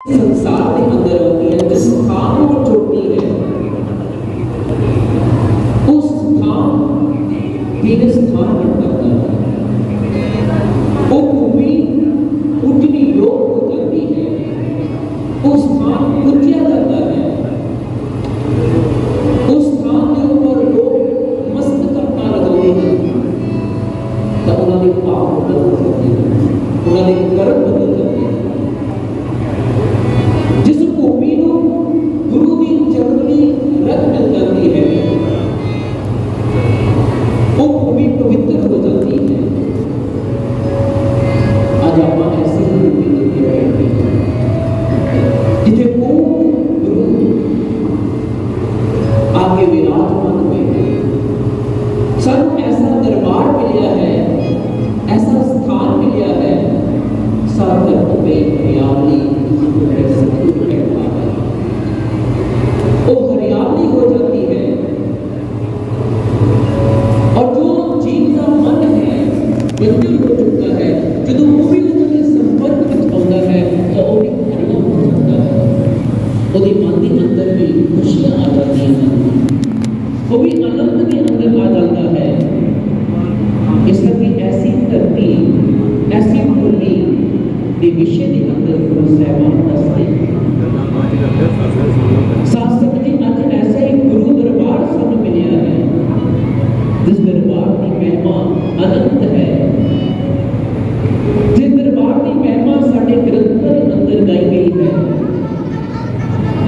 संसार के अंदर होती है, जिस स्थान को छोड़ती है उस स्थान तीन स्थान बन जाता है। वो भूमि उठनी योग हो जाती है, उस स्थान पूज्या जाता है, उस स्थान के ऊपर लोग मस्तकता लगाते हैं, तब उन्होंने पाप बदल जाते हैं, उन्होंने कर्म बदल जाते हैं। जिस भूमि को गुरु की चरणी रत मिल जाती है वो भूमि पवित्र हो जाती है। आज आप ऐसी भूमि देखते हैं जिसे गुरु आगे विराजमान हुए हैं। सब ऐसा दरबार मिला है, ऐसा स्थान मिला है, सब धरती पे हरियाली वो हरियाली हो जाती है। और जो जीव का मन है बंजर हो चुका है, जो वो भी उन्होंने संपर्क आता है तो वो भी हरिया हो जाता है। वो मन के अंदर भी खुशियां आ जाती हैं, वो भी आनंद के अंदर आ जाता है। इस करके ऐसी धरती, ऐसी भूमि के विषय के अंदर गुरु साहिबान दसते शास्त्र जी आज ऐसा ही गुरु दरबार सानू मिलिया है, जिस दरबार की महिमा अनंत है, जिस दरबार की महिमा साडे ग्रंथां अंदर गाई गई है।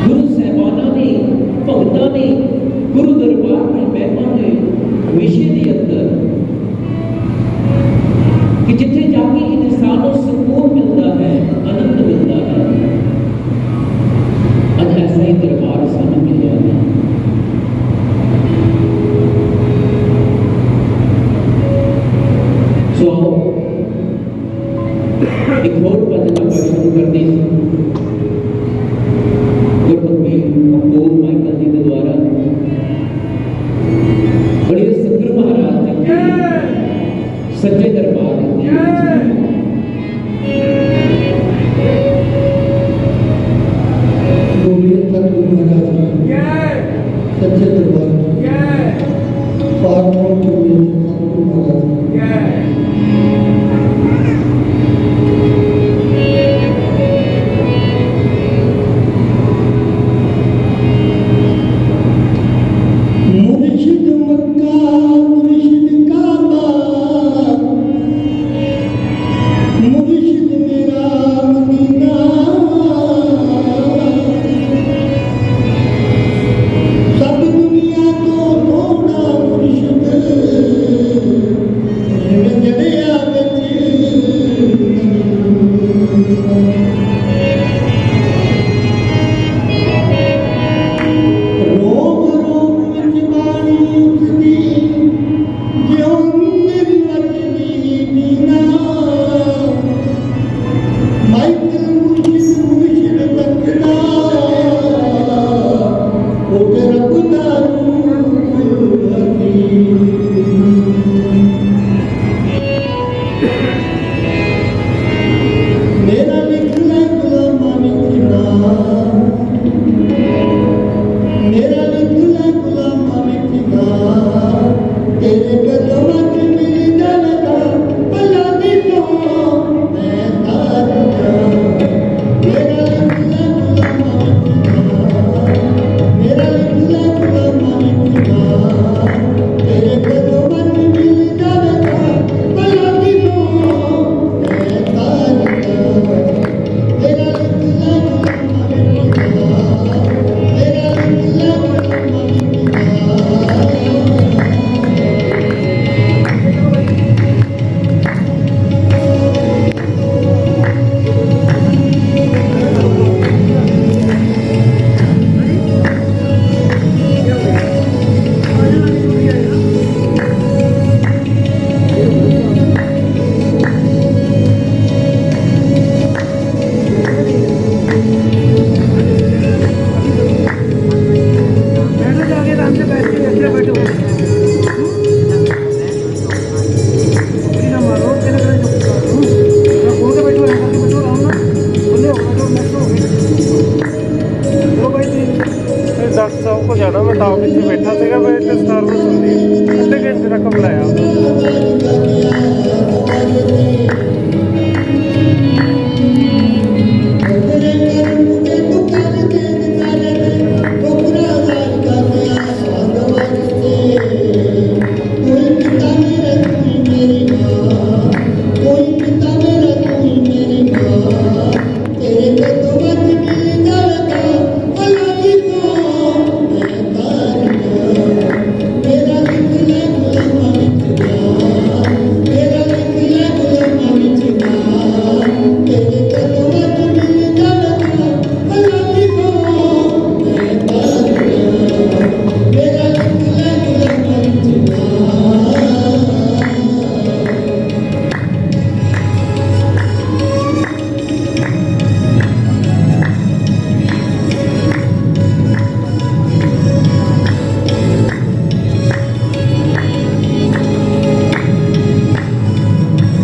गुरु साहिबाना ने, भगतां ने गुरु दरबार की महिमा के विषय के अंदर कि जिथे जाके इंसान को सुकून मिलता है, आनंद मिलता है, आज ऐसा ही दरबार सानू मिलिया है। सो एक और भजन आप शुरू करते हैं गुरमुखी अबोध माइकल जी के द्वारा। बड़े सतगुरु महाराज जी के सच्चे दरबार सच्चे दरबार पार्टनर के लिए सतगुरु महाराज मुर्शिद मक्का मुर्शिद काबा मुर्शिद मेरा मदीना सब दुनिया तो थोड़ा मुर्शिद जड़िया रोग रोग विच बाणी उठदी ज्यों अंदर वजदी मीना माइकल मुर्शिद मुर्शिद तकदा ओ रब दा रूह हकीम। मेरा लिखना गुलामा विच नाम, मेरा लिखना गुलामा विच नाम, तेरे कदमां च मिल जावेगा अल्लाह दी सौं मैं तार जां। मेरा लिखना गुलामा विच नाम, मेरा लिखना गुलामा विच नाम, तेरे कदमां च मिल जावेगा अल्लाह दी सौं मैं तार जां। मेरा लिखना गुलामा विच डॉक्टर साहब को जाना, मैं ताऊ पीछे बैठा था, मैं इतने सर्विस होती है आधे घंटे तक बुलाया।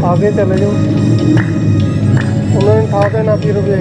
आगे चले जाओ, उन्होंने ठा देना फिर भी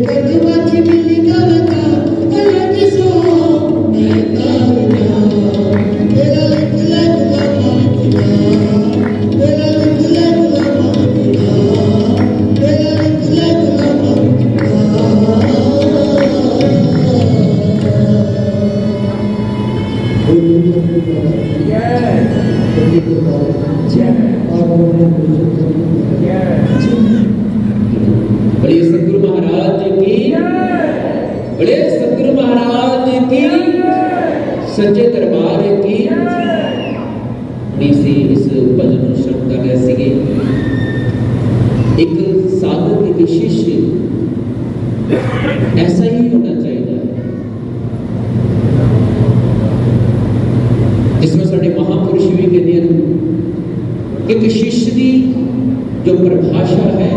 कदमां च मिल जावगा अल्लाह दी सौ मैं तार जा तेरा लिख ले गुलाम लिखना तेरा लिख ले गुलाम लिखना तेरा लिख ले गुलाम बड़े सतगुरु महाराज की बड़े सतगुरु महाराज की सच्चे दरबार की इसी इस भजन को श्रवण कर रहे सीगे। एक साधक एक शिष्य ऐसा ही होना चाहिए जिसमें साढ़े महापुरुष भी कहते हैं कि एक शिष्य की जो परिभाषा है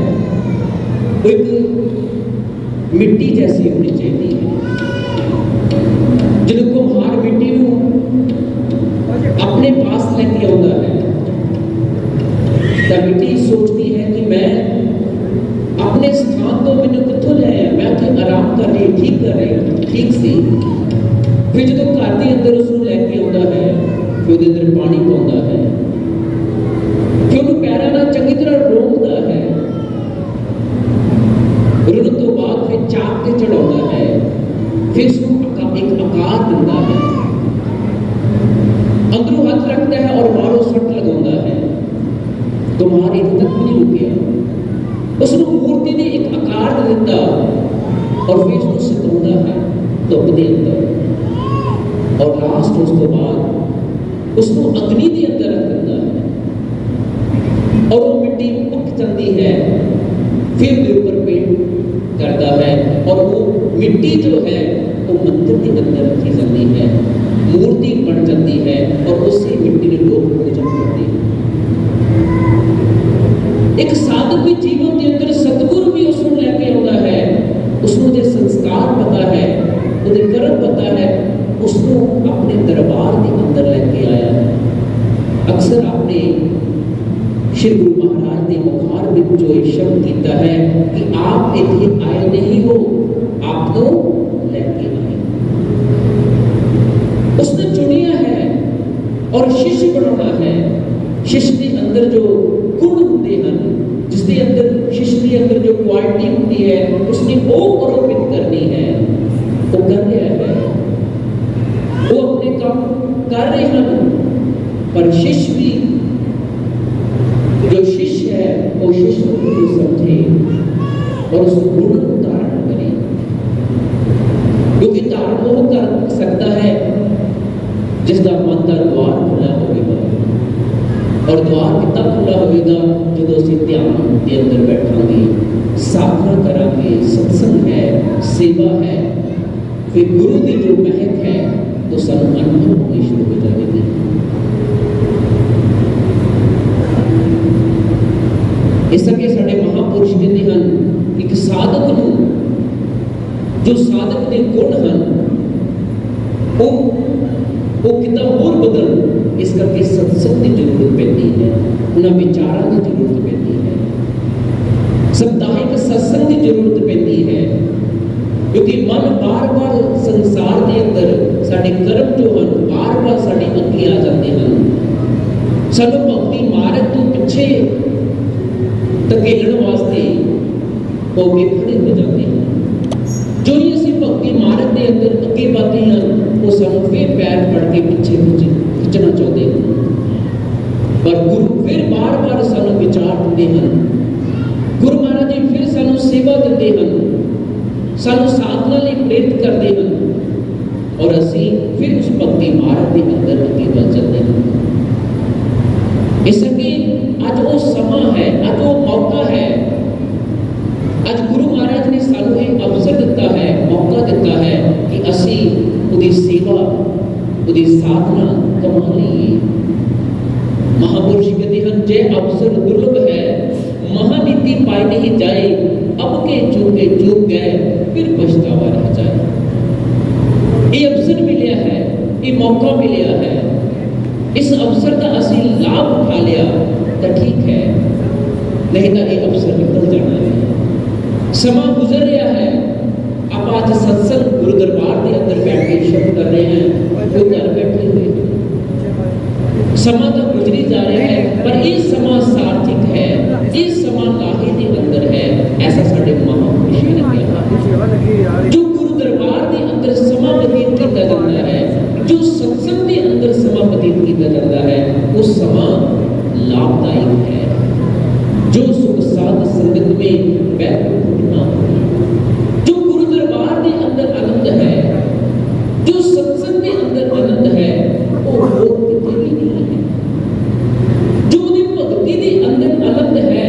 वो एक मिट्टी जैसी होनी चाहिए है। जो कुम्हार मिट्टी को अपने पास लेके आता है तो मिट्टी सोचती है कि मैं अपने स्थान तो मैंने कितों ले आया, मैं तो आराम कर रही ठीक कर रही ठीक सी। फिर जो घर के अंदर उसको लैके आता है फिर उसके अंदर पानी पाता है फिर उन्होंने पैरों में चंगी तरह रोकता है रुन तो बाद फिर चाक के चढ़ाता है फिर उसको एक आकार दिता है अंदरों हाथ रखता है और बाहरों सट लगाता है। तुम्हारे इतने तक भी नहीं रुकिया उसको मूर्ति ने एक आकार दिता और फिर उसको सिखाता है धुप के अंदर और लास्ट उस तो बाद उसको अग्नि के अंदर रख देता है और वो मिट्टी पक जाती है फिर उसके ऊपर पेंट करता है और वो मिट्टी जो है वो मंदिर के अंदर रखी जाती है मूर्ति बन जाती है और उससे मिट्टी ने लोग पूजन करते हैं। एक साधु के जीवन के अंदर सतगुरु भी उसको लेके आता है उसको जो संस्कार पता है उसके कर्म पता है उसको अपने दरबार के अंदर लेके आया है। अक्सर आपने श्री गुरु महाराज ने मुखार में जो शब्द किया है कि आप इतने आए नहीं हो आप तो लेके आए। उसने चुनिया है और शिष्य बनाना है। शिष्य के अंदर जो गुण होते हैं जिसके अंदर शिष्य के अंदर जो क्वालिटी होती है उसने वो आरोपित करनी है वो कर रहा है वो अपने काम कर रहे हैं पर शिष्य भी जो शिष्य है वो शिष्य को समझे और उस गुण को धारण करे क्योंकि धारण वो कर सकता है जिसका मन का द्वार खुला होगा और द्वार तब खुला होगा जो असीं ध्यान के अंदर बैठांगे साधना करांगे सत्संग है सेवा है फिर गुरु की जो महक है तो सानू अनुभव होनी शुरू हो जाएगी। इस करके साढ़े महापुरुष कहते हैं एक साधक नूं जो साधक के गुण हैं वो कितना होर बदल इस करके सत्संग की जरूरत पैती है उन्हें विचारों की जरूरत पैती है साप्ताहिक सत्संग की जरूरत पैती है क्योंकि मन बार बार संसार के अंदर साढ़े कर्म जो हैं बार बार साढ़े अगे आ जाते हैं सानू भक्ति मार्ग तो पिछे धकेलण वास्ते वो अगे खड़े हो जाते हैं। जो ही असीं भक्ति मार्ग के अंदर अगे बढ़ते हैं वो सानू फिर पैर फड़ के पीछे खिंचना चाहते हैं पर गुरु फिर बार बार सानू विचार दिंदे हैं। गुरु महाराज जी फिर सानू सेवा दिंदे हैं सानू साधना लई प्रेरित करते हैं और असीं फिर उस भक्ति मार्ग के अंदर अगे बढ़ जाते हैं। इसलिए अज वो समा है अज वो मौका है अज गुरु महाराज ने सानू एक अवसर दिता है मौका दिता है कि असीं उहदी सेवा उहदी साधना कमा लईए। महापुरुष कहते हैं जे अवसर दुर्लभ है महानीति पाई नहीं जाए अब के चूक गए फिर पछतावा रह जाए। ये अवसर मिलिया है ये मौका मिलिया है इस अवसर का असीं लाभ उठा लिया तो ठीक है नहीं तो ये अवसर निकल जाना है। समा गुजर रहा है ਸਮਾਂ ਤਾਂ ਗੁਜ਼ਰੀ ਜਾ ਰਿਹਾ ਹੈ, ਪਰ ਇਹ ਸਮਾਂ ਸਾਰਥਿਕ ਹੈ, ਇਹ ਸਮਾਂ ਲਾਹੇ ਦੇ ਅੰਦਰ ਹੈ। ਐਸਾ ਸਾਡੇ ਮਹਾਂਪੁਰਸ਼ਾਂ ਨੇ ਕਿਹਾ। ਜੋ ਗੁਰੂ ਦਰਬਾਰ ਦੇ ਅੰਦਰ ਸਮਾਂ ਬਤੀਤ ਕੀਤਾ ਜਾਂਦਾ ਹੈ, ਜੋ ਸਤਸੰਗ ਦੇ ਅੰਦਰ ਸਮਾਂ ਬਤੀਤ ਕੀਤਾ ਜਾਂਦਾ ਹੈ, ਉਹ ਸਮਾਂ ਲਾਭਦਾयक है। जो सुख साध संगत में बैठ ना हो, जो गुरु दरबार के अंदर आनंद है, जो सत्संग के अंदर आनंद है, वो और किते भी नहीं है। जो उदी भक्ति के अंदर आनंद है,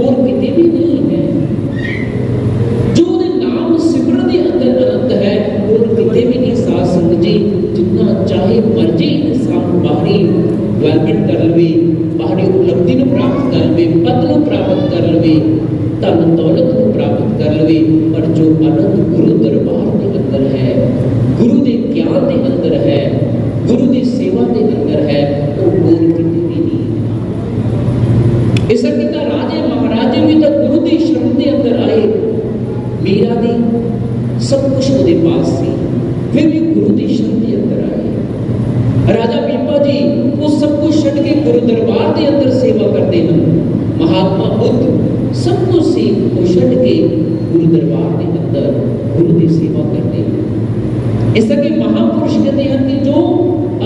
और किते भी नहीं है। जो उदे नाम सिमरन के अंदर आनंद है, और किते भी नहीं। साध संगत जी, जितना चाहे मर्जी इंसान बाहरी डेवलपमेंट कर लवे, बाहरी उपलब्धि को प्राप्त कर लवे, पद को प्राप्त कर लवे, धन दौलत को प्राप्त कर लवे, पर जो आनंद गुरु दरबार के अंदर है, गुरु के ज्ञान के अंदर है, गुरु की सेवा के अंदर है, वो और किते भी नहीं है। इस करके राजे महाराजे भी तो गुरु की शरण के अंदर आए। मीरा दी सब कुछ उसके पास सी, फिर भी गुरु की शरण के अंदर आए। राजा पीपा जी वो सब कुछ छड़ के गुरु दरबार के अंदर सेवा करते हैं। महात्मा बुद्ध सब कुछ से वो छड़ के गुरु दरबार के अंदर गुरु की सेवा करते हैं। इस करके महापुरुष कहते हैं कि जो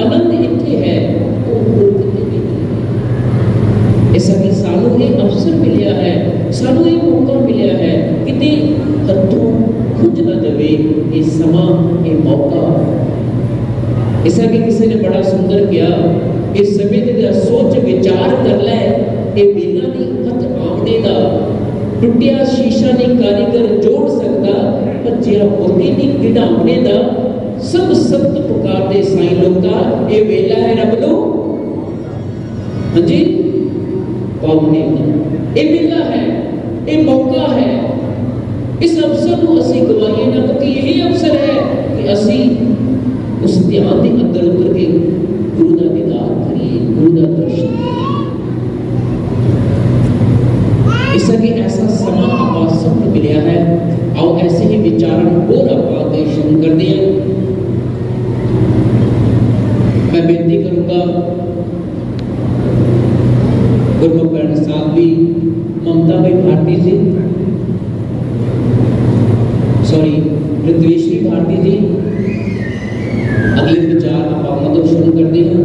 आनंद इत्थे है वो और किते भी नहीं है। इस करके सानू ये अवसर मिलिया है, सानू ये मौका मिलिया है, किते हथों खुज ना जावे ये समा, ये मौका। इस करके किसी ने बड़ा सुंदर किया, इस समय का सोच विचार कर लै, ये बेला नहीं हथ आमने का, टुटिया शीशा नहीं कारीगर जोड़ सकता, भज्जिया मोती नहीं गिढ़ावने का, सब सत्य पुकारते साईं लोका, ये वेला है रब लो हाँ जी पावने का, ये वेला है, ये मौका है। इस अवसर को असी गवाइए ना, क्योंकि यही अवसर है कि असी उस ध्यान के अंदर उतर के गुरु का दीदार करिए, गुरु का दर्शन करिए। इस करके ऐसा समा आप सबको मिलिया है। आओ ऐसे ही विचारण और आप आगे शुरू कर दिए। मैं बेनती करूंगा गुरमुख भैन साहब भी, ममता भाई भारती जी, सॉरी ऋत्वेश्वरी भारती जी, अगले विचार आप मतलब शुरू करते हैं।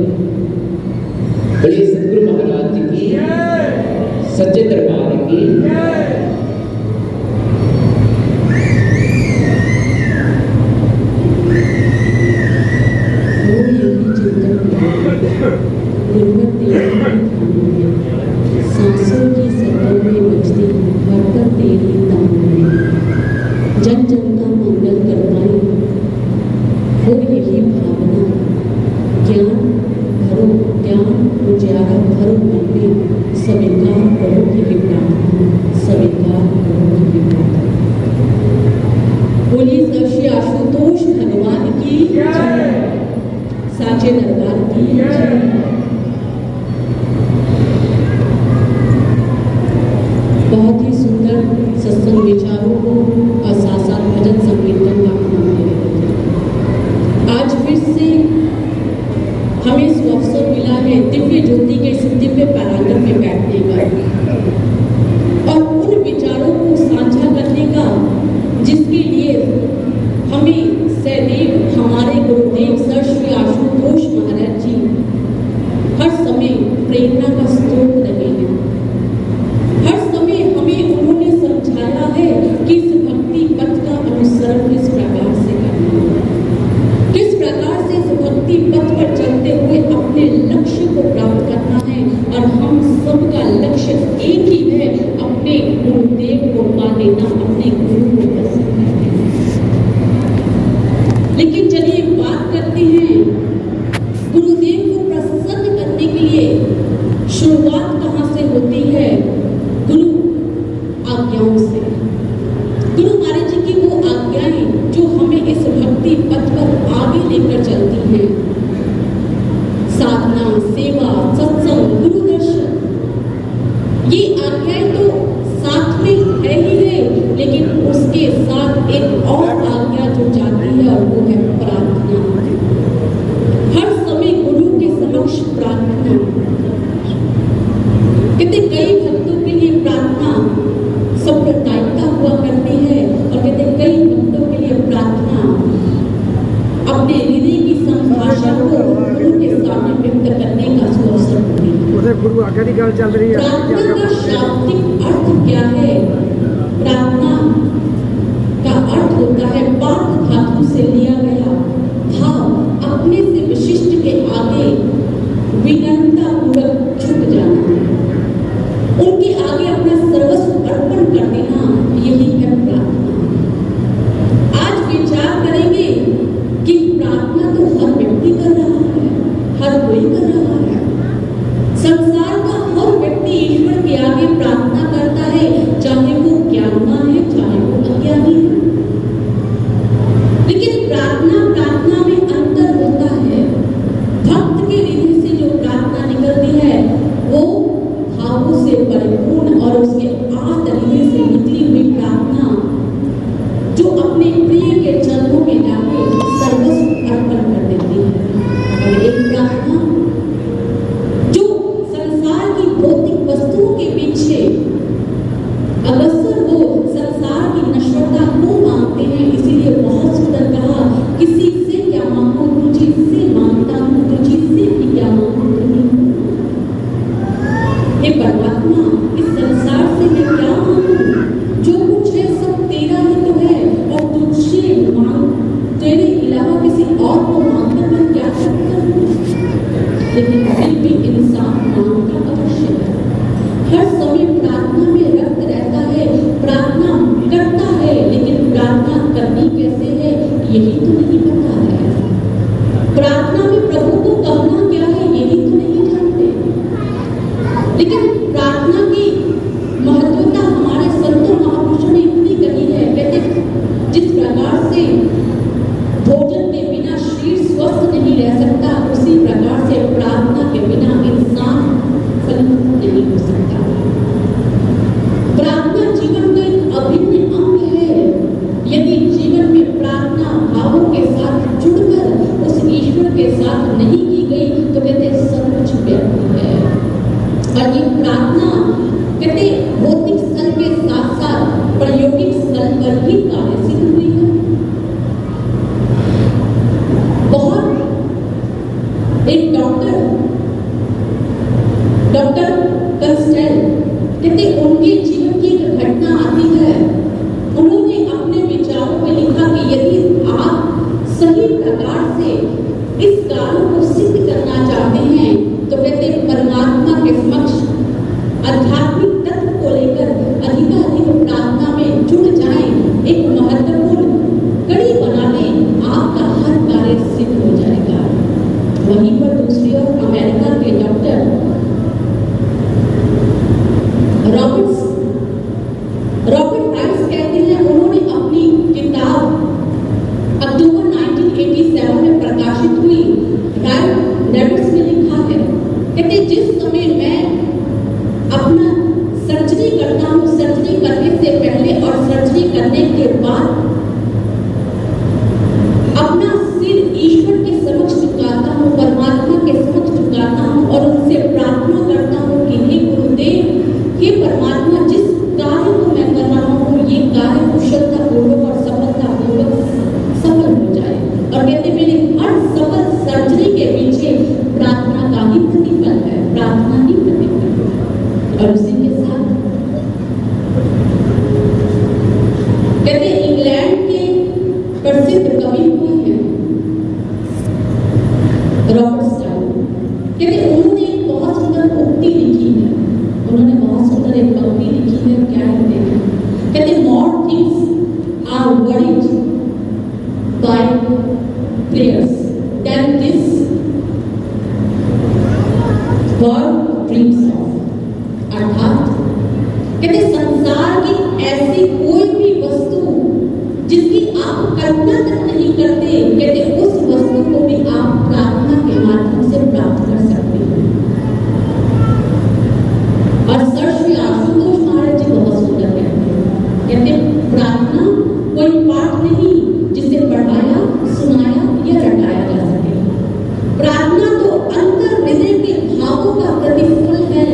बड़े सतगुरु महाराज जी की, सच्चे दरबार की। सांसों की सतह में बजती भरकर तेरी तान, जन जन का मंगल करवाए हो यही भावना। ज्ञान भरो, ज्ञान उजारा भरो मन में, स्वीकार करो कि विप्रार्थना, स्वीकार करो कि विप्रार्थना। बोलिए सर श्री आशुतोष भगवान की जय, साचे दरबार की जय। बहुत ही सुंदर सत्संग विचारों को और साथ साथ भजन संकीर्तन का आनंद ले रहे थे। आज फिर से हमें इस अवसर मिला है दिव्य ज्योति के इस दिव्य परांगण में बैठने का और उन विचारों को साझा करने का जिसके लिए हमें सदैव हमारे गुरुदेव सर श्री आशुतोष महाराज जी हर समय प्रेरणा का स्रोत रहे हैं। हर समय हमें उन्होंने समझाया है कि इस भक्ति पथ का अनुसरण किस प्रकार से करना है, किस प्रकार से इस भक्ति पथ पर चलते हुए अपने लक्ष्य को प्राप्त करना है। और हम सबका लक्ष्य एक ही है, अपने गुरुदेव को पा लेना, अपने गुरु को दर्शन करना। लेकिन चलिए बात करते हैं गुरुदेव को प्रसन्न करने के लिए शुरुआत कहाँ से होती है? गुरु आज्ञाओं से। गुरु महाराज जी की वो आज्ञाएं जो हमें इस भक्ति पथ पर आगे लेकर चलती हैं, साधना, सेवा, सत्संग, गुरु दर्शन, ये आज्ञाएं तो साथ में है ही है, लेकिन उसके साथ एक और आज्ञा जो जाती है और वो है प्रार्थना। हर समय गुरु के समक्ष प्रार्थना। आज्ञा की गल चल रही है। प्रार्थना का शाब्दिक अर्थ क्या है? प्रार्थना का अर्थ होता है पाठ धातु से लिया गया भाव, अपने से विशिष्ट के आगे विनम्रता पूर्वक झुक जाना, उनके आगे अपना सर्वस्व अर्पण कर देना, यही है प्रार्थना। आज विचार करेंगे कि प्रार्थना तो हर व्यक्ति कर रहा है, हर कोई कर रहा है। संसार का हर व्यक्ति ईश्वर के आगे प्रार्थना करता है, चाहे वो ज्ञानवान है, चाहे वो अज्ञानी है। लेकिन प्रार्थना में अंतर होता है। भक्त के हृदय से जो प्रार्थना निकलती है वो भावों से परिपूर्ण और उसके आत हृदय से निकली हुई प्रार्थना जो अपने प्रिय के चरणों में जाके सर्वस्व अर्पण कर देती है। और एक प्रार्थना जो संसार की भौतिक वस्तुओं के पीछे अग्रसर हो, संसार की नश्वरता को मांगते हैं। इसीलिए बहुत सुंदर कहा, किसी से क्या मांगो तुझे से मांगता हूँ, तुझे से भी क्या मांगो तुझे। हे परमात्मा, इस संसार से मैं क्या मांगू? जो कुछ है सब तेरा ही तो है, और तुझसे तेरे अलावा किसी और को मांगकर मैं क्या सकता हूँ? लेकिन फिर भी इंसान मांगता अवश्य है, हर समय प्रार्थना में रक्त रहता है, प्रार्थना करता है, लेकिन प्रार्थना करनी कैसे है यही तो नहीं पता है। प्रार्थना में प्रभु को कहना क्या है यही तो नहीं जानते। लेकिन प्रार्थना की महत्वता हमारे संतों महापुरुषों ने इतनी कही है, कहते जिस प्रकार से भोजन के बिना शरीर स्वस्थ नहीं रह सकता, उसी प्रकार से प्रार्थना के बिना इंसान फलित नहीं हो सकता। प्रार्थना जीवन का एक अभिन्न अंग है। यदि जीवन में प्रार्थना भावों के साथ जुड़कर उस ईश्वर के साथ नहीं की गई तो कहते सब कुछ व्यर्थ है। और ये प्रार्थना कहते भौतिक स्थल के साथ साथ प्रायोगिक स्थल पर भी कार्य सिद्ध हुई है। बहुत एक डॉक्टर कंस्टेल कहते उनके जीवन की एक घटना आती है। उन्होंने अपने विचारों में लिखा कि यदि आप सही प्रकार से इस कार्य को सिद्ध करना चाहते हैं तो कहते परमात्मा के समक्ष आध्यात्मिक तत्व को लेकर अधिकाधिक प्रार्थना में जुड़ जाएं, एक महत्वपूर्ण कड़ी बना लें, आपका हर कार्य सिद्ध हो जाएगा। वहीं पर दूसरी ओर अमेरिका के डॉक्टर रॉबर्ट राइस कहते हैं, उन्होंने अपनी किताब अक्टूबर 1987 में प्रकाशित हुई रैबिट्स में लिखा है, कहते जिस समय मैं अपना सर्जरी करता हूँ, सर्जरी करने से पहले और सर्जरी करने के बाद अपना सिर ईश्वर के समक्ष झुकाता हूँ, परमात्मा के समक्ष झुकाता हूँ और उनसे प्रार्थना करता हूँ कि हे गुरुदेव, हे परमात्मा, जिस कार्य को मैं कर रहा हूँ ये कार्य कुशलता पूर्वक और सफलता पूर्वक सफल हो जाए। और कहते मेरे हर सफल सर्जरी के पीछे प्रार्थना का ही प्रतिफल है, प्रार्थना ही प्रतिफल है। और उसी के साथ कहते इंग्लैंड के प्रसिद्ध कवि हुए हैं रॉबर्ट स्टाइल, कहते उन्होंने एक बहुत सुंदर उक्ति लिखी है, उन्होंने बहुत सुंदर एक पंक्ति लिखी है। क्या कहते हैं? कहते more things are worried by prayers than this world dreams of। अर्थात कहते संसार की ऐसी कोई भी वस्तु जिसकी आप कल्पना तक नहीं करते, कहते उस वस्तु को भी आप प्रार्थना के माध्यम से प्राप्त कर सकते हैं। और सर श्री आशुतोष महाराज जी बहुत सुंदर कहते प्रार्थना कोई पाठ नहीं जिसे पढ़ाया सुनाया या रटाया जा सके। प्रार्थना तो अंतर हृदय के भावों का प्रतिफल है,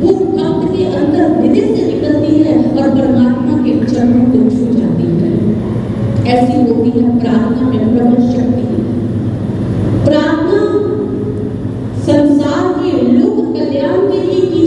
वो भक्त के अंतर हृदय से निकलती है और परमात्मा के चरणों को छू जाती है। ऐसी होती है प्रार्थना में प्रबल शक्ति। प्रार्थना संसार के लोक कल्याण के लिए की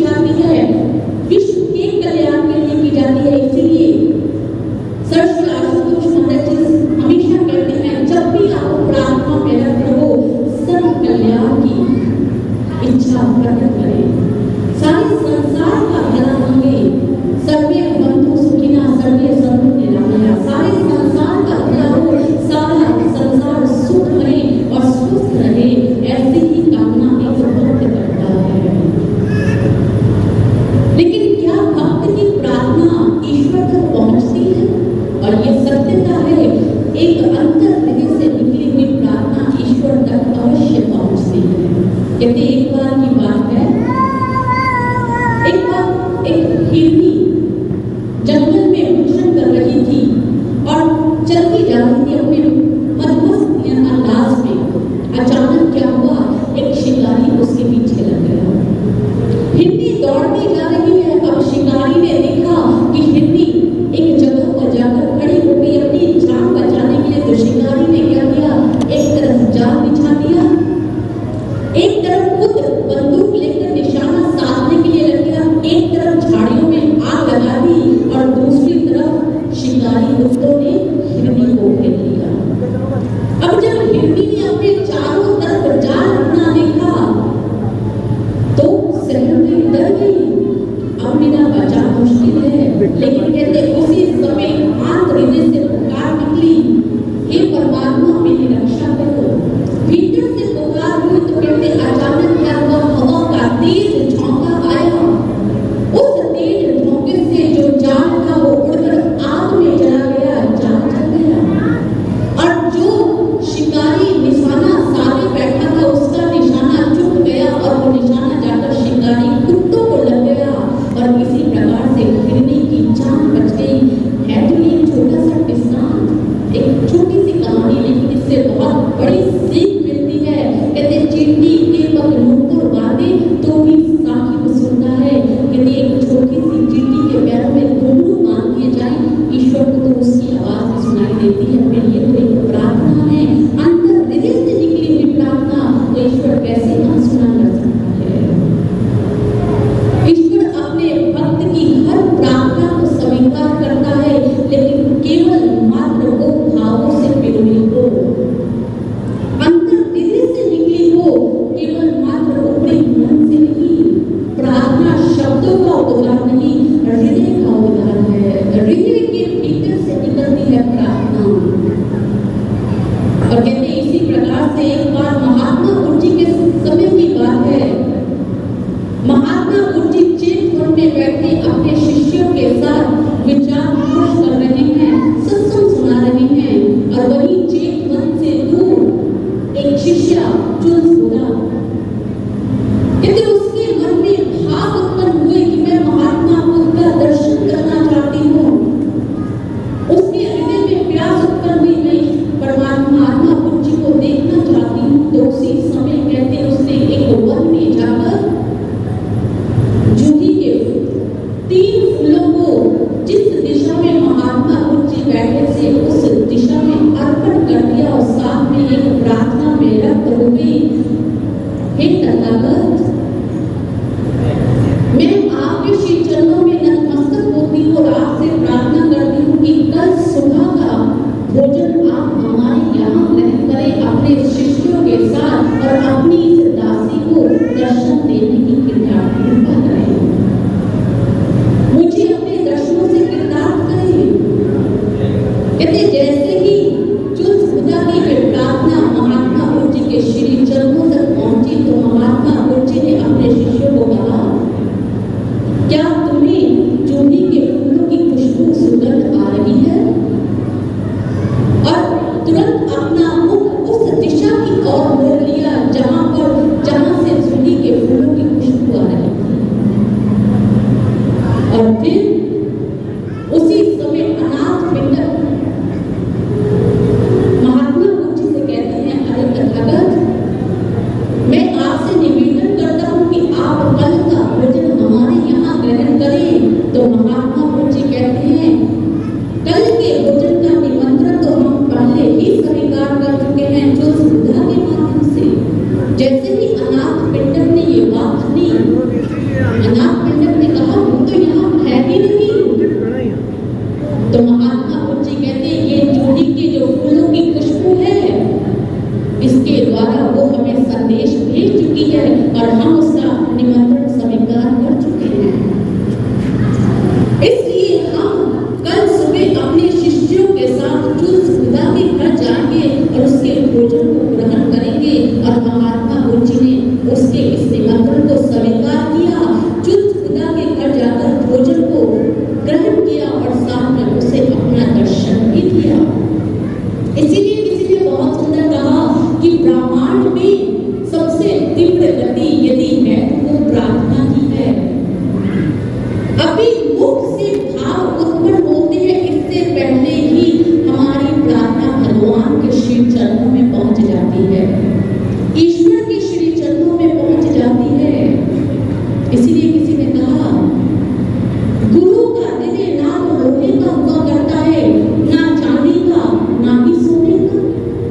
कहानी, लेकिन इससे बहुत बड़ी सीख मिलती है। कहते चींटी के पग नूपुर बांधे तो भी साकिब सुनता है। कहते एक छोटी सी चींटी के पैरों में घुंघरू बांध दिए जाए, ईश्वर को तो उसकी आवाज भी सुनाई देती है। फिर ये तो एक प्रार्थना है, अंतर हृदय से निकली हुई प्रार्थना, तो ईश्वर कैसे ना सुना कर सकता है। ईश्वर अपने भक्त की हर प्रार्थना को स्वीकार करता है, लेकिन केवल मात्र वो भावों से पिरोई हो, अंतर हृदय से निकली हो, केवल मात्र ऊपरी मन से नहीं। प्रार्थना शब्दों का उद्गार नहीं, हृदय का उद्गार है। हृदय के भीतर से निकलती है प्रार्थना। और कहते इसी प्रकार से एक बार महात्मा बुद्ध जी के समय की बात है। महात्मा बुद्ध जी चेत वन में बैठे अपने शिष्यों के साथ विचार विमर्श कर रहे हैं, सत्संग सुना रहे हैं, और वही चेत वन से दूर एक शिष्य चुल बोला। कहते उसके मन में भाव उत्पन्न हुए कि मैं महात्मा बुद्ध का दर्शन करना चाहती हूँ। उसके हृदय में प्यास उत्पन्न हुई, नहीं परमात्मा बुद्ध जी को देखना चाहती हूँ। तो उसी समय कहते उसने एक वन में जाकर जूही के 3 फूलों को जिस दिशा में महात्मा बुद्ध जी बैठे थे उस दिशा में अर्पण कर दिया, और साथ में एक प्रार्थना में रक्त हो गई। हे तथागत, मैं आपके श्री चरणों में नतमस्तक होती हूँ और आपसे प्रार्थना करती हूँ कि कल सुबह का भोजन आप हमारे यहाँ ग्रहण करें अपने शिष्यों के साथ, और अपनी इस दासी को दर्शन देने की कृपा करें। मुझे अपने दर्शनों से कृतार्थ करें। कहते जैसे ही चुल खुदा की प्रार्थना महात्मा बुद्ध जी के श्री चरणों तक पहुंची, तो महात्मा बुद्ध जी ने अपने शिष्यों को कहा, क्या तुम्हें जूही के फूलों की खुशबू सुगंध आ रही है? और तुरंत अपना मुख उस दिशा की ओर मोड़ लिया जहां से जूही के फूलों की खुशबू आ रही थी। और फिर उसी समय अनाथ पिंडक महात्मा बुद्ध जी से कहते हैं, अरे तथागत, मैं आपसे निवेदन करता हूँ कि आप कल का भोजन हमारे यहाँ ग्रहण करें। तो महात्मा बुद्ध जी कहते हैं, कल के भोजन का निमंत्रण तो हम पहले ही स्वीकार कर चुके हैं जो सुविधा के माध्यम से। जैसे ही अनाथ पिंडक ने ये बात सुनी, अनाथ पिंडक ने कहा, वो तो यहाँ है ही नहीं। तो महात्मा बुद्ध जी कहते हैं, ये जूही के जो फूलों की खुशबू है, इसके द्वारा वो हमें संदेश भेज चुकी है और हम उसका निमंत्रण स्वीकार कर चुके हैं। इसलिए हम कल सुबह अपने शिष्यों के साथ चुल खुदा के घर जाएंगे और उसके भोजन को ग्रहण करेंगे। और महात्मा बुद्ध जी ने उसके इस निमंत्रण को स्वीकार किया, चुल खुदा के घर जाकर भोजन को ग्रहण किया और साथ में उसे अपना दर्शन भी दिया। इसीलिए किसी ने बहुत सुंदर कहा कि ब्रह्मांड में सबसे तीव्र गति यदि है तो प्रार्थना की है। अभी मुख से भाव उत्पन्न होते हैं, इससे पहले ही हमारी प्रार्थना भगवान के श्री चरणों में पहुंच जाती है, ईश्वर के श्री चरणों में पहुंच जाती है। इसीलिए किसी ने कहा, गुरु का हृदय ना तो लोहे का हुआ करता है, ना चांदी का, ना ही सोने का।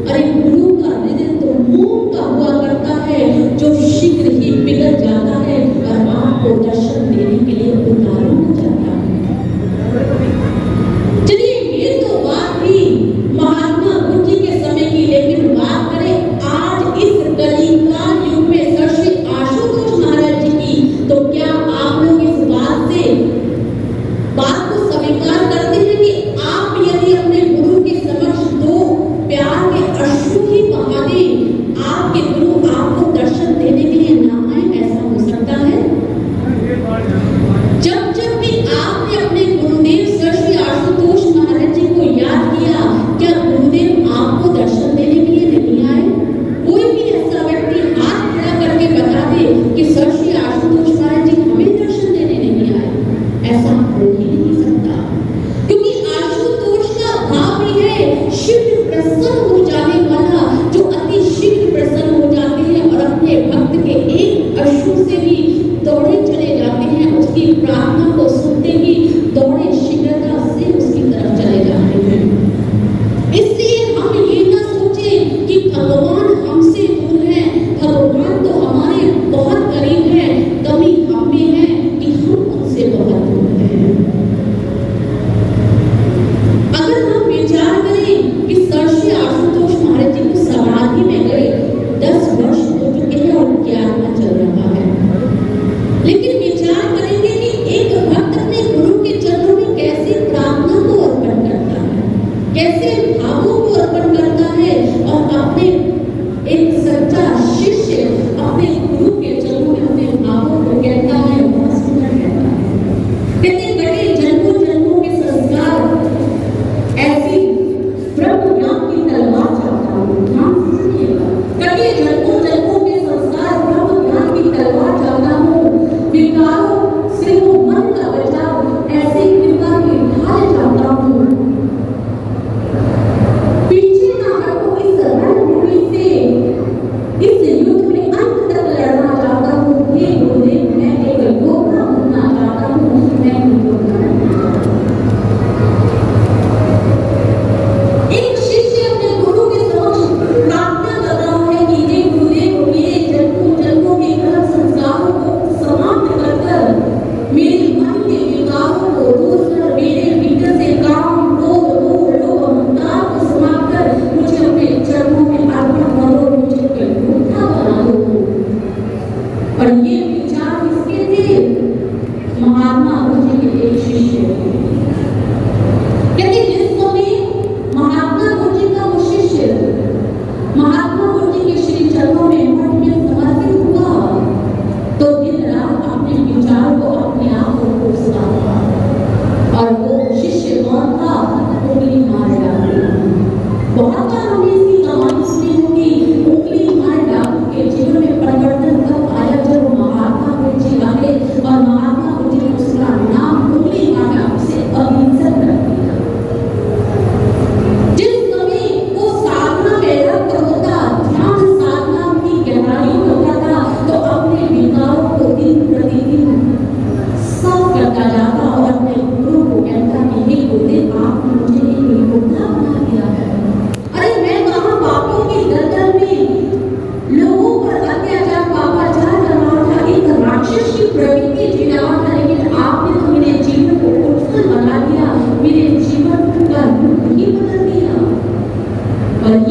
अरे गुरु का हृदय तो मोम का हुआ करता है, जो शीघ्र ही पिघल जाता है और आपको दर्शन देने के लिए उतारू हो जाता है। चलिए, ये तो बात भी महात्मा बुद्ध जी के समय की, लेकिन बात करें आज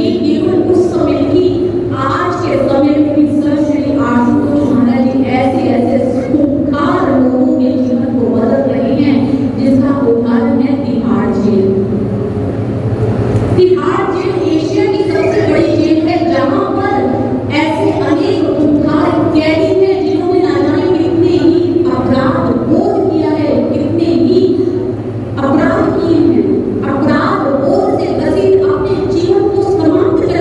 ये केवल उस समय की, आज के समय में भी सर श्री आशुतोष महाराज जी ऐसे ऐसे खूंखार लोगों के जीवन को बदल रहे हैं, जिसका उदाहरण है Tihar jail. Tihar jail Asia की सबसे बड़ी जेल है, जहां पर ऐसे अनेक खूंखार कैदी हैं जिन्होंने ना जाने कितने ही अपराध बोध किया है, कितने ही अपराध किए हैं, अपराध बोध से ग्रसित अपने जीवन को समाप्त कर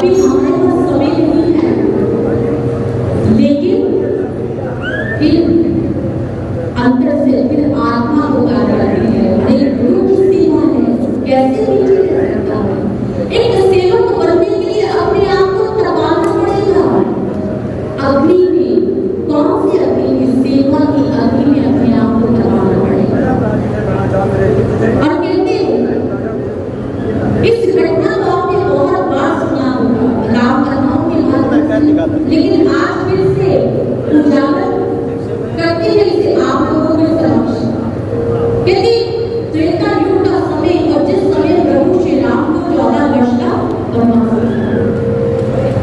अभी हमारे पास समय नहीं है, लेकिन फिर अंतर से फिर आत्मा पुकार रही है, अरे गुरु की सेवा है, कैसे नीचे रह सकता है। एक सेवक बनने के लिए अपने आप को तबाना पड़ेगा। अग्नि में, कौन सी अग्नि में? सेवा की अग्नि में अपने आप को तबाना पड़ेगा। और कहते हैं इस घटना को आपने बहुत बार सुना होगा राम कथाओं के माध्यम से, लेकिन आज फिर से उजागर करते हैं इसे आप लोगों के समक्ष। कहते त्रेता युग का समय, और जिस समय प्रभु श्री राम को 14 वर्ष का वनवास मिला,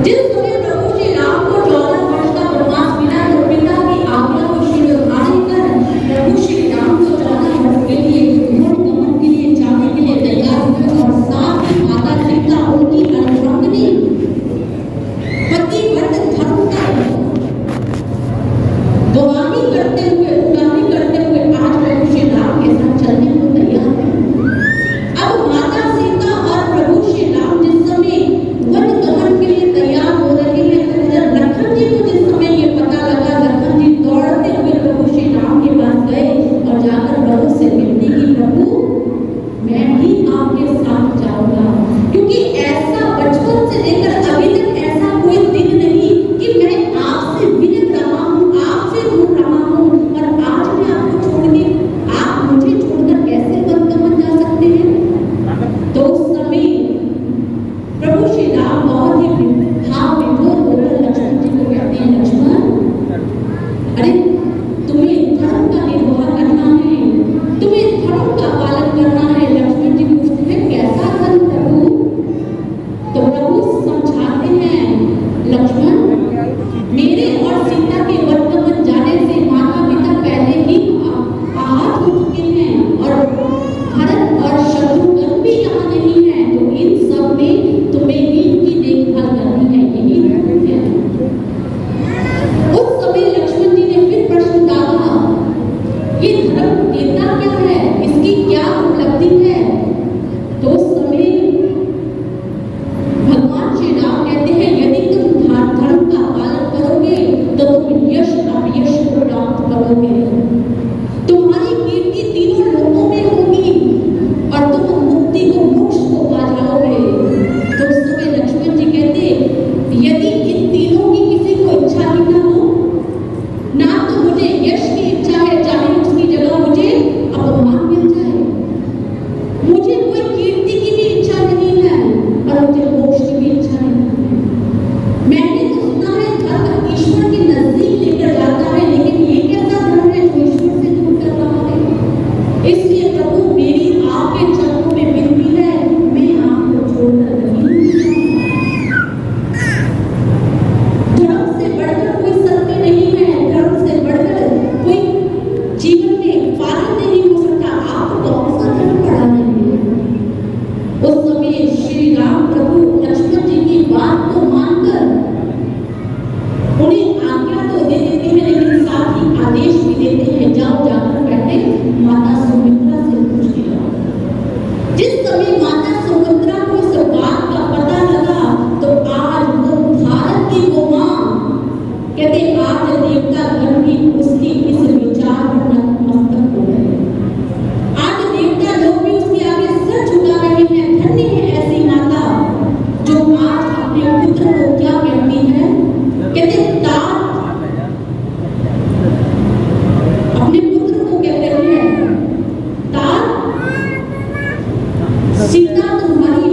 जिस समय प्रभु श्री राम को 14 वर्ष का वनवास मिला, तो पिता की आज्ञा को शिरोधार्य कर प्रभु श्री राम को 14 वर्ष के लिए घोर गमन के लिए जाने के लिए तैयार हुए, और साथ ही माता सीता उनकी अर्धांगिनी पतिव्रत धर्म का गवाही करते हुए, उगाही करते हुए आज प्रभु श्री राम के साथ चलने को तैयार है। अब माता सीता और प्रभु श्री राम जिस समय वन गमन के लिए तैयार हो रहे हैं, तो जब लखन जी को जिस समय ये पता लगा, लखन जी दौड़ते हुए प्रभु श्री राम के पास गए और जाकर प्रभु से विनती की, प्रभु मैं भी आपके साथ जाऊंगा, क्योंकि ऐसा बचपन से लेकर अभी तक ऐसा कोई दिन नहीं कि मैं आपसे विनम्र रहा हूँ, आपसे दूर रहा हूँ, और आज मैं आपको छोड़ के, आप मुझे छोड़कर कैसे वनगमन जा सकते हैं। तो उस समय प्रभु श्री राम बहुत ही भाव विभोर होकर लक्ष्मण जी को कहते हैं, लक्ष्मण अरे तुम्हें धर्म का निर्वाह करना है, तुम्हें धर्म का पालन करना है। लक्ष्मण जी पूछते हैं कैसा धर्म प्रभु? तो प्रभु समझाते हैं, लक्ष्मण मेरे और सीता के वनगमन जाने से माता पिता पहले ही आहत हो चुके हैं, और भरत और शत्रुघ्न भी यहाँ नहीं है, तो इन सब में तुम्हें ही इनकी देखभाल करनी है, यही धर्म है। उस समय लक्ष्मण जी ने फिर प्रश्न डाला, ये धर्म देता क्या है, इसकी क्या उपलब्धि है? तो उस समय भगवान श्री राम कहते हैं, यदि तुम धर्म का पालन करोगे तो तुम यश अपयश को प्राप्त करोगे, तुम्हारी कीर्ति तीनों लोकों में होगी, और तुम मुक्ति को, मोक्ष को पा जाओगे। तो उस समय लक्ष्मण जी कहते, यदि इन तीनों की किसी को इच्छा ही ना हो, ना तो मुझे यश की इच्छा है, चाहे उसकी जगह मुझे अपमान मिल जाए, मुझे कोई कीर्ति की भी इच्छा नहीं है, और मुझे मोक्ष की भी इच्छा नहीं है। मैंने तो सुना है धर्म ईश्वर के नजदीक लेकर जाता है, लेकिन ये कैसा धर्म है जो ईश्वर से दूर कर रहा है? इसलिए प्रभु मेरी आपके चरणों में विनती है, मैं आपको छोड़कर नहीं जाऊंगा। धर्म से बढ़कर कोई सत्य नहीं है, धर्म से बढ़कर कोई जीवन में पालन नहीं हो सकता। आप कौन सा धर्म पढ़ा रहे हैं? उस समय श्री राम प्रभु लक्ष्मण जी की बात को मानकर उन्हें आज्ञा तो दे देते हैं, लेकिन साथ ही आदेश भी देते हैं, जाओ जाकर बैठे माता सुमित्रा से पूछ लिया। जिस समय माता सुमित्रा को इस बात का पता लगा, तो आज वो भारत की वो माँ कहते आज देवता गण भी उसकी इस विचार पर नतमस्तक हो गए। आज देवता लोग भी उसके आगे सर झुका रहे हैं। धन्य है ऐसी माता जो आज अपने पुत्र को क्या कहती है, कहते तात, अपने पुत्र को कहते हैं तात, सीता तुम्हारी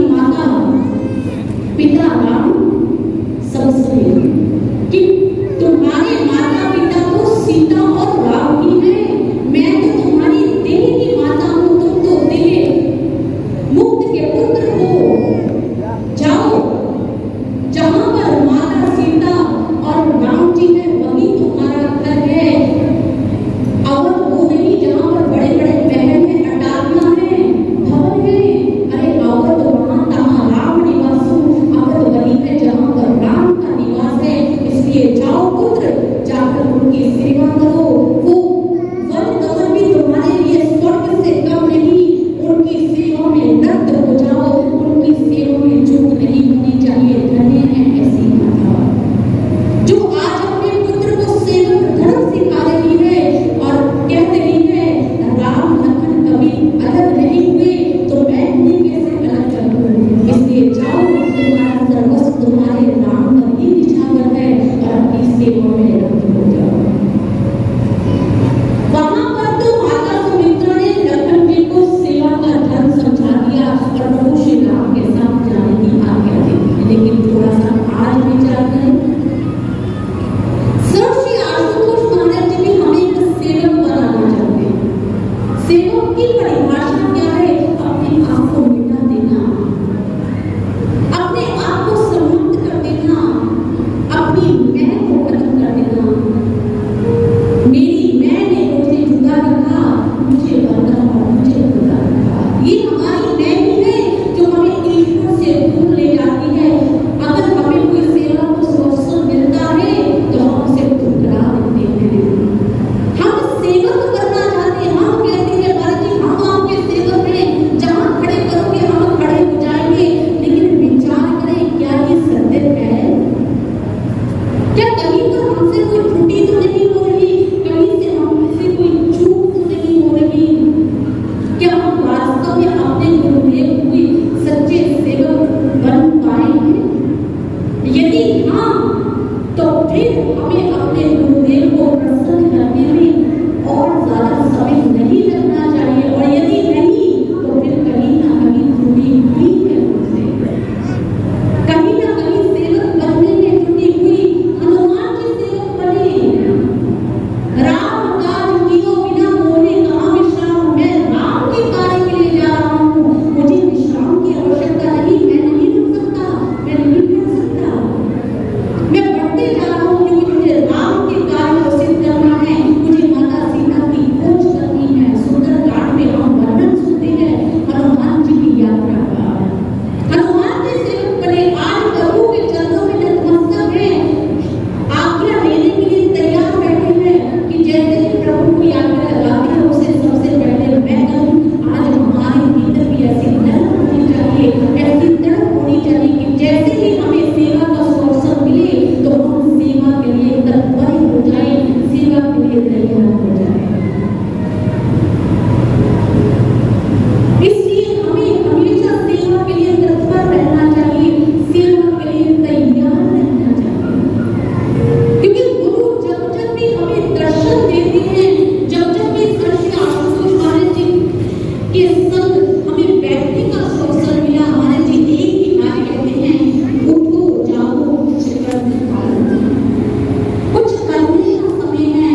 ऐसी तड़प होनी चाहिए कि जैसे ही हमें सेवा का अवसर मिले तो हम सेवा के लिए तत्पर हो जाए, सेवा के लिए तैयार हो जाए। इसलिए हमें हमेशा सेवा के लिए तत्पर रहना चाहिए, सेवा के लिए तैयार रहना चाहिए। क्योंकि गुरु जब जब भी हमें दर्शन देते हैं, जब जब भी श्री आशुतोष महाराज जी के संग हमें बैठने का अवसर मिला, महाराज जी एक ही बात कहते हैं, उठो जाओ कुछ करने का समय है,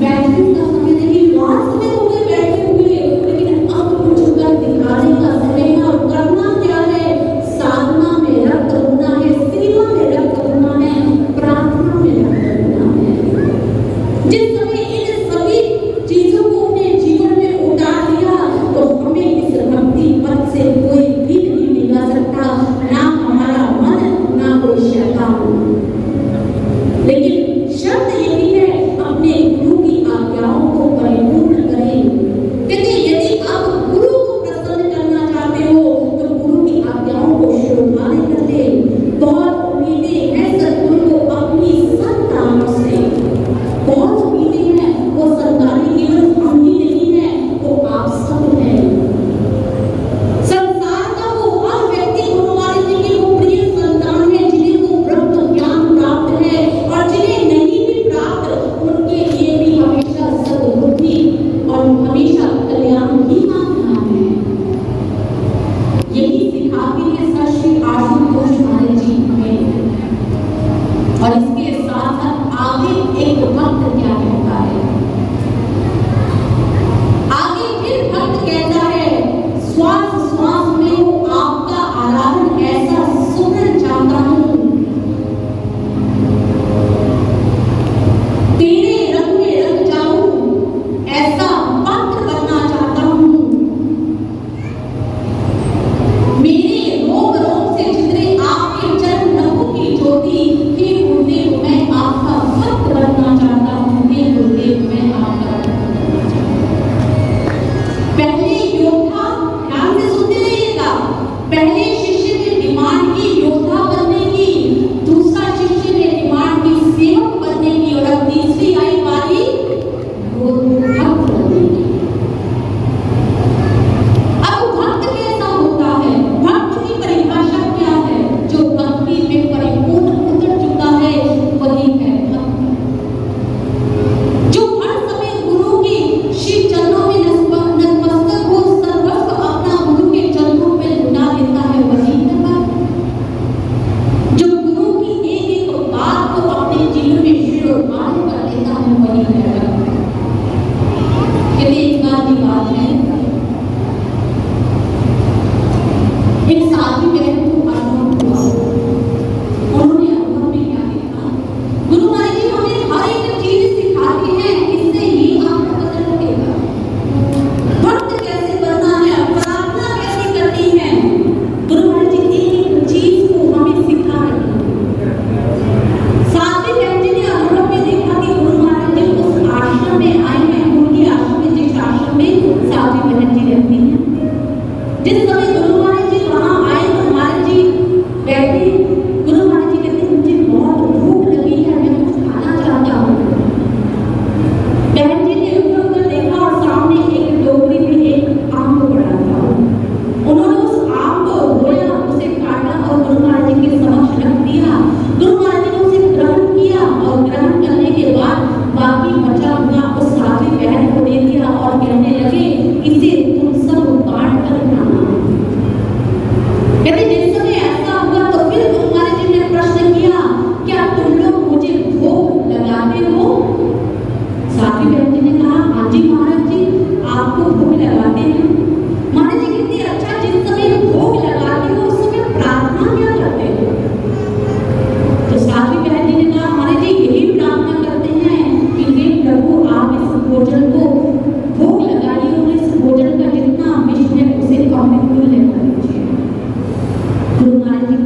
बैठने का समय नहीं। बहुत समय हो गए बैठे हुए, लेकिन अब कुछ कर दिखाने का समय है। और करना क्या है? साधना में रत होना है, सेवा में रत होना है, प्रार्थना में रत होना है। जिस समय इन सभी चीजों को अपने जीवन में उतार लिया तो हमें इस भक्ति पथ से कोई भी नहीं निकाल सकता, ना हमारा मन ना कोई शैतान। लेकिन शर्त यही है, अपने गुरु की आज्ञाओं को परिपूर्ण करें। कहते यदि आप गुरु को प्रसन्न करना चाहते हो तो गुरु की आज्ञाओं को शोभा नहीं करते। बहुत उम्मीदें हैं सदगुरु को अपनी संतानों से, बहुत उम्मीदें हैं। वो सरकारी केवल हम ही नहीं है, वो आप सब हैं। संसार का वो हर व्यक्ति गुरु महाराज जी की वो प्रिय संतान है, जिन्हें वो ब्रह्म ज्ञान प्राप्त है, और जिन्हें नहीं भी प्राप्त उनके लिए भी हमेशा सद्बुद्धि और हमेशा कल्याण ही मांगना है। यही सिखाते हैं श्री आशुतोष महाराज जी हमें। और इसके साथ साथ आगे एक भक्त क्या कहता है, आगे फिर भक्त कहता है, श्वास श्वास में वो आपका आराधन ऐसा सुनना चाहता हूँ, तेरे रंग में रंग जाऊं ऐसा पात्र बनना चाहता हूँ। मेरे रोग रोग से जितने आपके चरण नखों की ज्योति, हे गुरुदेव मैं आपका भक्त बनना चाहता हूँ, हे गुरुदेव मैं आपका भक्त बनना चाहता हूँ। पहले योद्धा, ध्यान से सुनते रहिएगा, पहले शिष्य ने डिमांड की योद्धा बनने की, दूसरा शिष्य ने डिमांड की सेवक बनने की, और अब तीसरी आई बारी वो भक्त बनने की। अब भक्त कैसा होता है? भक्त की परिभाषा क्या है? जो भक्ति में परिपूर्ण उतर चुका है वही है भक्त। जो हर समय गुरु की श्री चरणों में नतमस्तक हो, सर्वस्व अपना गुरु के चरणों में लुटा देता है वही है भक्त। जो गुरु की एक एक बात को अपने जीवन में शिरोधार्य कर लेता है वही है भक्त। एक बार की बात है, एक साधु बहन को अनुभव हुआ। उन्होंने अनुभव में क्या देखा, गुरु महाराज जी हमें हर एक चीज सिखाते हैं, इससे ही आपको पता लगेगा भक्त कैसे बनना है, प्रार्थना कैसे करनी है। गुरु महाराज जी एक एक चीज को हमें सिखा रहे हैं। साधु बहन जी ने अनुभव में देखा कि गुरु महाराज जी उस आश्रम में आए हैं, उनके आश्रम में, जिस आश्रम में साधु बहन जी रहती हैं। जिस समय गुरु महाराज जी वहां आए तो महाराज जी बैठे, गुरु महाराज जी कहते मुझे बहुत भूख लगी है, मैं कुछ खाना चाहता हूँ। बहन जी ने ऊपर ऊपर देखा और सामने एक टोकरी में एक आम पड़ा था। उन्होंने उस आम को धोया, उसे काटा और गुरु महाराज जी के समक्ष रख दिया। गुरु महाराज जी ने उसे ग्रहण किया और ग्रहण करने के बाद बाकी बचा हुआ उस साथी बहन को दे दिया और कहने लगे इसे तुम सब बांट कर खाना। कहते जिस समय ऐसा हुआ तो फिर गुरु महाराज जी ने प्रश्न किया, क्या तुम लोग मुझे भोग लगाते हो? साथी बहन जी ने कहा, हाँ जी महाराज जी आपको भोग लगाते हैं। महाराज जी कहते अच्छा, जिस समय भोग लगाते हो उस समय प्रार्थना क्या करते हो? तो साथी बहन जी ने कहा, महाराज जी यही प्रार्थना करते हैं कि हे प्रभु आप इस भोजन को भोग लगाइए और इस भोजन का जितना विष है उसे अमृत में लेकर लीजिए। गुरु महाराज जी